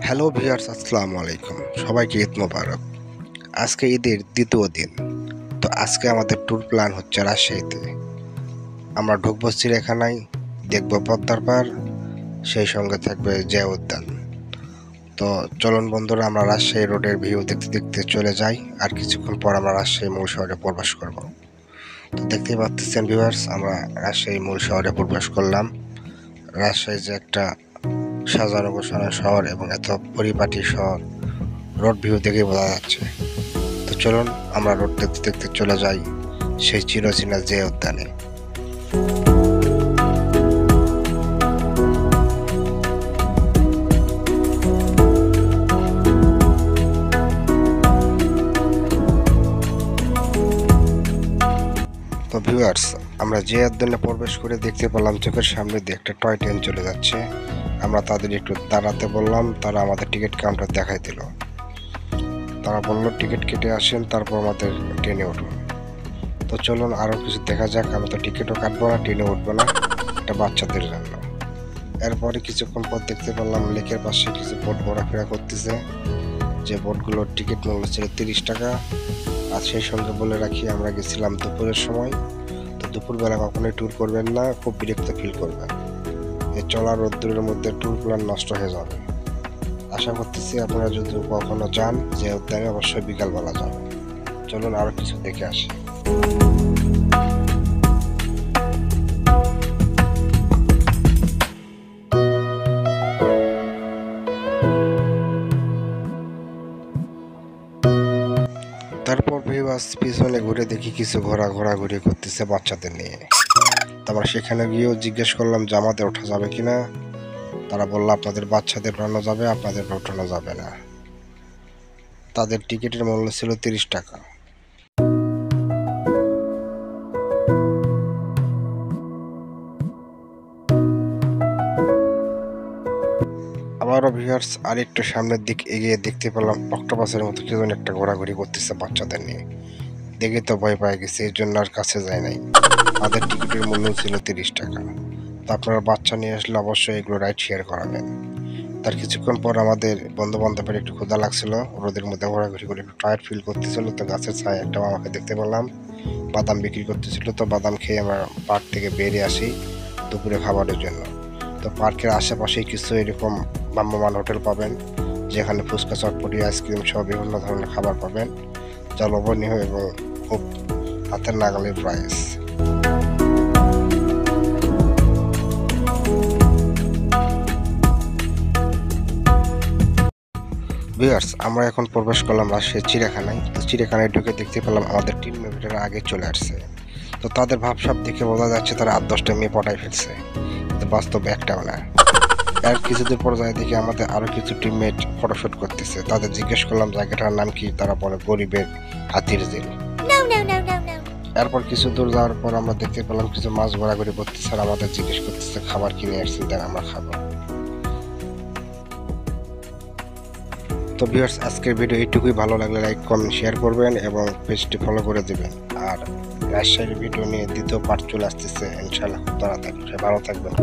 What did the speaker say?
Hello viewers, আসসালামু আলাইকুম। সবাইকে ঈদ মোবারক। আজকে ঈদের দ্বিতীয় দিন। তো আজকে আমাদের ট্যুর প্ল্যান হচ্ছে রাজশাহীতে। আমরা ঢুকবো চিড়িয়াখানায়, দেখবো পদ্মার পাড়, সেই সঙ্গে থাকবে জিয়া উদ্যান। তো চলুন বন্ধুরা, আমরা রাজশাহী রোডের ভিউ দেখতে দেখতে চলে যাই। আর কিছুক্ষণ পর আমরা রাজশাহী মূল শহরে প্রবেশ করব। তো দেখতেই পাচ্ছেন ভিউয়ার্স, আমরা রাজশাহী মূল শহরে প্রবেশ করলাম। রাজশাহী যে একটা সাজানো গোছানো শহর এবং এত পরিপাটি শহর, রোড ভিউ দেখেই বোঝা যাচ্ছে। তো চলুন আমরা রোড দেখতে দেখতে চলে যাই সেই চিরচেনা জিয়া উদ্যানে। তো ভিউয়ার্স, আমরা জিয়া উদ্যানে প্রবেশ করে দেখতে পেলাম চোখের সামনে দিয়ে একটা টয় ট্রেন চলে যাচ্ছে। আমরা তাদের একটু দাঁড়াতে বললাম, তারা আমাদের টিকিট কাউন্টার দেখাই দিল। তারা বললো টিকিট কেটে আসেন, তারপর আমাদের ট্রেনে উঠুন। তো চলুন আরও কিছু দেখা যাক। আমি তো টিকিটও কাটবো না, ট্রেনে উঠবো না, এটা বাচ্চাদের জন্য। এরপরে কিছুক্ষণ পর দেখতে পেলাম লেকের পাশে কিছু বোট ঘোরাফেরা করতেছে। যে বোটগুলোর টিকিট মূল্য ছিল 30 টাকা। আর সেই সঙ্গে বলে রাখি, আমরা গেছিলাম দুপুরের সময়। তো দুপুরবেলা কখনোই ট্যুর করবেন না, খুব বিরক্ত ফিল করবেন। এই চলা রোদ্দুরের মধ্যে ট্যুর প্ল্যান নষ্ট হয়ে যাবে। আশা করতেছি আপনারা যদি কখনো যান যে উদ্যানে, অবশ্যই বিকালবেলা যাবেন। চলুন আরো কিছু দেখে আসি। তারপর ভিউয়ার্স, পিছনে ঘুরে দেখি কিছু ঘোরাঘুরি করতেছে বাচ্চাদের নিয়ে। তারপর সেখানে গিয়েও জিজ্ঞেস করলাম যে আমাদের ওঠা যাবে কিনা। তারা বললো আপনাদের বাচ্চাদের ওঠানো যাবে, আপনাদের ওঠানো যাবে না। তাদের টিকিটের মূল্য ছিল 30 টাকা। আবারও ভিউয়ার্স, আরেকটু সামনের দিক এগিয়ে দেখতে পেলাম অক্টোপাসের মতো কেউ একটা ঘোরাঘুরি করতেছে বাচ্চাদের নিয়ে। দেখে তো ভয় পেয়ে গেছে, এর জন্য আর কাছে যায় নাই। তাদের টিকিটের মূল্য ছিল 30 টাকা। তো আপনারা বাচ্চা নিয়ে আসলে অবশ্যই এগুলো রাইড শেয়ার করাবেন। তার কিছুক্ষণ পর আমাদের বন্ধু বান্ধবের একটু ক্ষুধা লাগছিল, রোদের মধ্যে ঘোরাঘুরি করে একটু টায়ার্ড ফিল করতেছিল। তো গাছের ছায় একটা মামাকে দেখতে পেলাম, বাদাম বিক্রি করতেছিল। তো বাদাম খেয়ে আমরা পার্ক থেকে বেরিয়ে আসি দুপুরে খাবারের জন্য। তো পার্কের আশেপাশেই কিছু এরকম ভ্রাম্যমাণ হোটেল পাবেন, যেখানে ফুচকা, চটপটি, আইসক্রিম সহ বিভিন্ন ধরনের খাবার পাবেন, যা লোভনীয় এবং খুব হাতের নাগালের প্রাইস। ভিউয়ার্স, আমরা এখন প্রবেশ করলাম রাজশাহী চিড়িয়াখানায়। তো চিড়িয়াখানায় ঢুকে দেখতে পেলাম আমাদের টিম মেম্বাররা আগে চলে আসছে। তো তাদের ভাবসাব দেখে বোঝা যাচ্ছে তারা 8-10টা মেয়ে পটাই ফেলছে, কিন্তু বাস্তবে একটাও না। আর কিছুদিন পর যায় দেখি আমাদের আরো কিছু টিমমেট ফটোশুট করতেছে। তাদের জিজ্ঞেস করলাম জায়গাটার নাম কি, তারা বলে গরিবের হাতির ঝিল। এরপর কিছু দূর যাওয়ার পর আমরা দেখতে পেলাম কিছু মাছ ঘোরাঘুরি করতেছে, আর আমাদের জিজ্ঞেস করতেছে খাবার কিনে আসছেন, দেন আমরা খাবো। তো ভিউয়ার্স, আজকের ভিডিও এইটুকুই। ভালো লাগলে লাইক, কমেন্ট, শেয়ার করবেন এবং পেজটি ফলো করে দেবেন। আর রাজশাহীর ভিডিও নিয়ে দ্বিতীয় পার্ট চলে আসতেছে ইনশাআল্লাহ খুব তাড়াতাড়ি। ভালো থাকবেন।